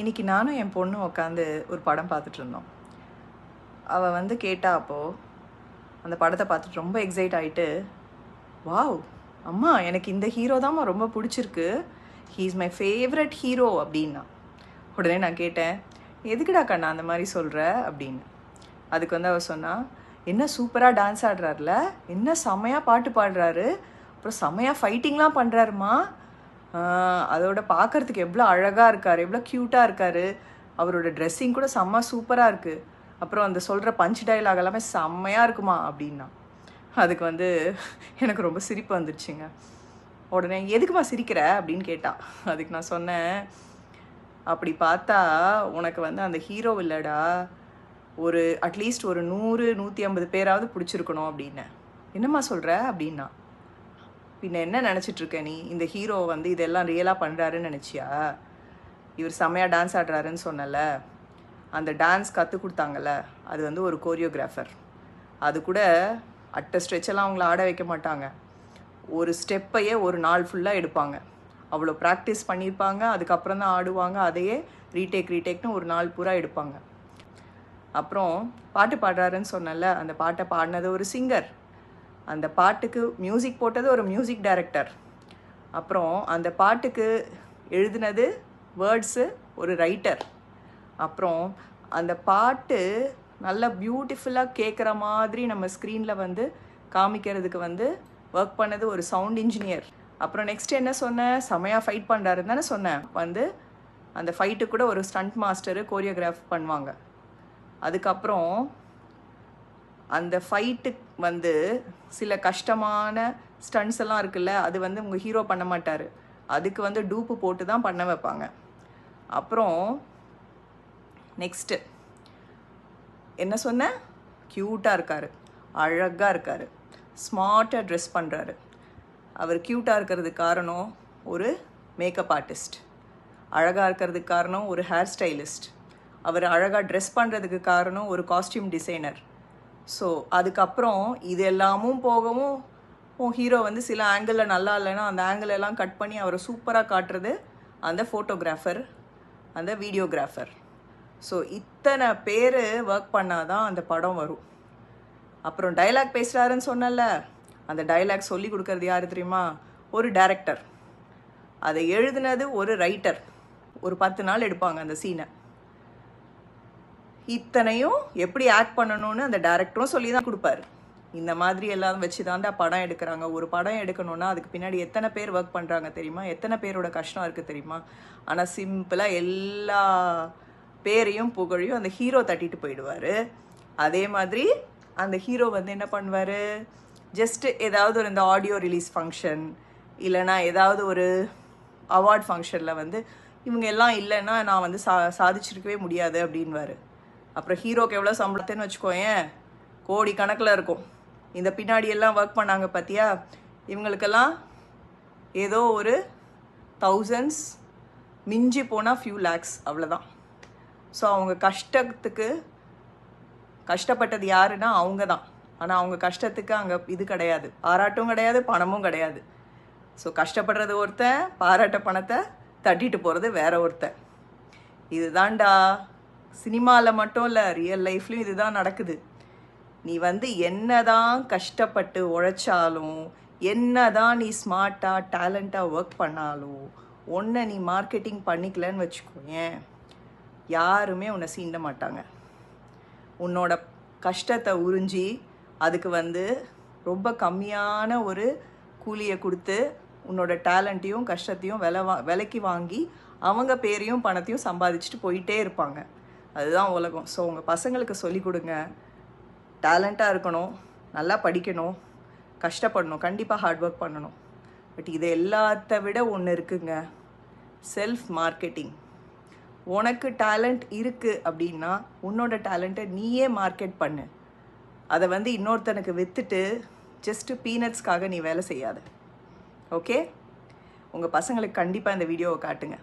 இன்னைக்கு நானும் என் பொண்ணும் உட்காந்து ஒரு படம் பார்த்துட்டு இருந்தோம். அவள் வந்து கேட்டா அப்போது அந்த படத்தை பார்த்துட்டு ரொம்ப எக்ஸைட் ஆகிட்டு, வாவ் அம்மா எனக்கு இந்த ஹீரோ தான்மா ரொம்ப பிடிச்சிருக்கு, he is my favourite hero அப்படின்னா. உடனே நான் கேட்டேன், எதுக்குடா கண்ணா அந்த மாதிரி சொல்கிற அப்படின்னு. அதுக்கு வந்து அவள் சொன்னா, என்ன சூப்பராக டான்ஸ் ஆடுறாருல, என்ன செமையாக பாட்டு பாடுறாரு, அப்புறம் செமையாக ஃபைட்டிங்லாம் பண்ணுறாருமா, அதோட பார்க்குறதுக்கு எவ்வளோ அழகாக இருக்கார், எவ்வளோ க்யூட்டாக இருக்கார், அவரோட ட்ரெஸ்ஸிங் கூட செம்ம சூப்பராக இருக்குது, அப்புறம் அந்த சொல்கிற பஞ்ச் டைலாக் எல்லாமே செம்மையாக இருக்குமா அப்படின்னா. அதுக்கு வந்து எனக்கு ரொம்ப சிரிப்பு வந்துடுச்சுங்க. உடனே எதுக்குமா சிரிக்கிற அப்படின்னு கேட்டா. அதுக்கு நான் சொன்னேன், அப்படி பார்த்தா உனக்கு வந்து அந்த ஹீரோ இல்லைடா, ஒரு அட்லீஸ்ட் ஒரு 100-150 பேராவது பிடிச்சிருக்கணும் அப்படின்னு. என்னம்மா சொல்கிற அப்படின்னா. பின்ன என்ன நினச்சிட்ருக்க நீ, இந்த ஹீரோ வந்து இதெல்லாம் ரியலாக பண்ணுறாருன்னு நினச்சியா? இவர் செம்மையாக டான்ஸ் ஆடுறாருன்னு சொன்னல, அந்த டான்ஸ் கற்றுக் கொடுத்தாங்கல்ல, அது வந்து ஒரு கோரியோகிராஃபர். அது கூட அட்ட ஸ்ட்ரெச்செல்லாம் அவங்கள ஆட வைக்க மாட்டாங்க, ஒரு ஸ்டெப்பையே ஒரு நாள் ஃபுல்லாக எடுப்பாங்க, அவ்வளோ ப்ராக்டிஸ் பண்ணியிருப்பாங்க, அதுக்கப்புறம் தான் ஆடுவாங்க, அதையே ரீடேக்னு ஒரு நாள் பூரா எடுப்பாங்க. அப்புறம் பாட்டு பாடுறாருன்னு சொன்னல, அந்த பாட்டை பாடினது ஒரு சிங்கர், அந்த பாட்டுக்கு மியூசிக் போட்டது ஒரு மியூசிக் டைரக்டர், அப்புறம் அந்த பாட்டுக்கு எழுதினது வேர்ட்ஸு ஒரு ரைட்டர், அப்புறம் அந்த பாட்டு நல்லா பியூட்டிஃபுல்லாக கேட்குற மாதிரி நம்ம ஸ்க்ரீனில் வந்து காமிக்கிறதுக்கு வந்து ஒர்க் பண்ணது ஒரு சவுண்ட் இன்ஜினியர். அப்புறம் நெக்ஸ்ட் என்ன சொன்னேன், செமையாக ஃபைட் பண்ணுறாருன்னு தானே சொன்னேன். வந்து அந்த ஃபைட்டு கூட ஒரு ஸ்டண்ட் மாஸ்டரு கோரியோகிராஃப் பண்ணுவாங்க. அதுக்கப்புறம் அந்த ஃபைட்டுக்கு வந்து சில கஷ்டமான ஸ்டண்ட்ஸ் எல்லாம் இருக்குல்ல, அது வந்து உங்கள் ஹீரோ பண்ண மாட்டார், அதுக்கு வந்து டூப்பு போட்டு தான் பண்ண வைப்பாங்க. அப்புறம் நெக்ஸ்ட்டு என்ன சொன்னேன், க்யூட்டாக இருக்கார், அழகாக இருக்கார், ஸ்மார்ட்டாக ட்ரெஸ் பண்ணுறாரு. அவர் க்யூட்டாக இருக்கிறதுக்கு காரணம் ஒரு மேக்கப் ஆர்டிஸ்ட், அழகாக இருக்கிறதுக்கு காரணம் ஒரு ஹேர் ஸ்டைலிஸ்ட், அவர் அழகாக ட்ரெஸ் பண்ணுறதுக்கு காரணம் ஒரு காஸ்டியூம் டிசைனர். ஸோ அதுக்கப்புறம் இது எல்லாமும் போகவும் உன் ஹீரோ வந்து சில ஆங்கிளில் நல்லா இல்லைன்னா அந்த ஆங்கிள் எல்லாம் கட் பண்ணி அவரை சூப்பராக காட்டுறது அந்த ஃபோட்டோகிராஃபர், அந்த வீடியோகிராஃபர். ஸோ இத்தனை பேர் ஒர்க் பண்ணால் தான் அந்த படம் வரும். அப்புறம் டைலாக் பேசுகிறாருன்னு சொன்னல, அந்த டைலாக் சொல்லி கொடுக்கறது யார் தெரியுமா, ஒரு டைரக்டர், அதை எழுதினது ஒரு ரைட்டர். ஒரு 10 நாள் எடுப்பாங்க அந்த சீனை. இத்தனையும் எப்படி ஆக்ட் பண்ணணும்னு அந்த டைரக்டரும் சொல்லி தான் கொடுப்பாரு. இந்த மாதிரி எல்லாம் வச்சு தான்டா படம் எடுக்கிறாங்க. ஒரு படம் எடுக்கணும்னா அதுக்கு பின்னாடி எத்தனை பேர் ஒர்க் பண்ணுறாங்க தெரியுமா, எத்தனை பேரோட கஷ்டம் இருக்குது தெரியுமா. ஆனால் சிம்பிளாக எல்லா பேரையும் புகழையும் அந்த ஹீரோ தட்டிட்டு போயிடுவார். அதே மாதிரி அந்த ஹீரோ வந்து என்ன பண்ணுவார், ஜஸ்ட்டு ஏதாவது ஒரு இந்த ஆடியோ ரிலீஸ் ஃபங்க்ஷன் இல்லைனா ஏதாவது ஒரு அவார்ட் ஃபங்க்ஷனில் வந்து இவங்க எல்லாம் இல்லைன்னா நான் வந்து சாதிச்சிருக்கவே முடியாது அப்படின்வார். அப்புறம் ஹீரோக்கு எவ்வளோ சம்பளத்தைன்னு வச்சுக்கோயேன், கோடி கணக்கில் இருக்கும். இந்த பின்னாடியெல்லாம் ஒர்க் பண்ணாங்க பார்த்தியா, இவங்களுக்கெல்லாம் ஏதோ ஒரு thousands, மிஞ்சி போனால் few lakhs, அவ்வளோதான். ஸோ அவங்க கஷ்டப்பட்டது யாருன்னா அவங்க தான். ஆனால் அவங்க கஷ்டத்துக்கு அங்கே இது கிடையாது, பாராட்டும் கிடையாது, பணமும் கிடையாது. ஸோ கஷ்டப்படுறது ஒருத்தன், பாராட்ட பணத்தை தட்டிட்டு போகிறது வேற ஒருத்தன். இதுதான்டா சினிமாவில் மட்டும் இல்லை, ரியல் லைஃப்லையும் இதுதான் நடக்குது. நீ வந்து என்னதான் கஷ்டப்பட்டு உழைச்சாலும், என்னதான் நீ ஸ்மார்ட்டாக டேலண்ட்டாக ஒர்க் பண்ணாலும், ஒன்றை நீ மார்க்கெட்டிங் பண்ணிக்கலன்னு வச்சுக்கோயேன், யாருமே உன்னை சீண்ட மாட்டாங்க. உன்னோட கஷ்டத்தை உறிஞ்சி அதுக்கு வந்து ரொம்ப கம்மியான ஒரு கூலியை கொடுத்து உன்னோட டேலண்ட்டையும் கஷ்டத்தையும் விலைக்கு வாங்கி அவங்க பேரையும் பணத்தையும் சம்பாதிச்சுட்டு போயிட்டே இருப்பாங்க. அதுதான் உலகம். ஸோ உங்கள் பசங்களுக்கு சொல்லிக் கொடுங்க, டேலண்ட்டாக இருக்கணும், நல்லா படிக்கணும், கஷ்டப்படணும், கண்டிப்பாக ஹார்ட் ஒர்க் பண்ணணும். பட் இது எல்லாத்த விட ஒன்று இருக்குங்க, செல்ஃப் மார்க்கெட்டிங். உனக்கு டேலண்ட் இருக்குது அப்படின்னா உன்னோட டேலண்ட்டை நீயே மார்க்கெட் பண்ணு. அதை வந்து இன்னொருத்தனுக்கு விற்றுட்டு ஜஸ்ட்டு பீனட்ஸ்க்காக நீ வேலை செய்யாத. ஓகே, உங்கள் பசங்களுக்கு கண்டிப்பாக இந்த வீடியோவை காட்டுங்க.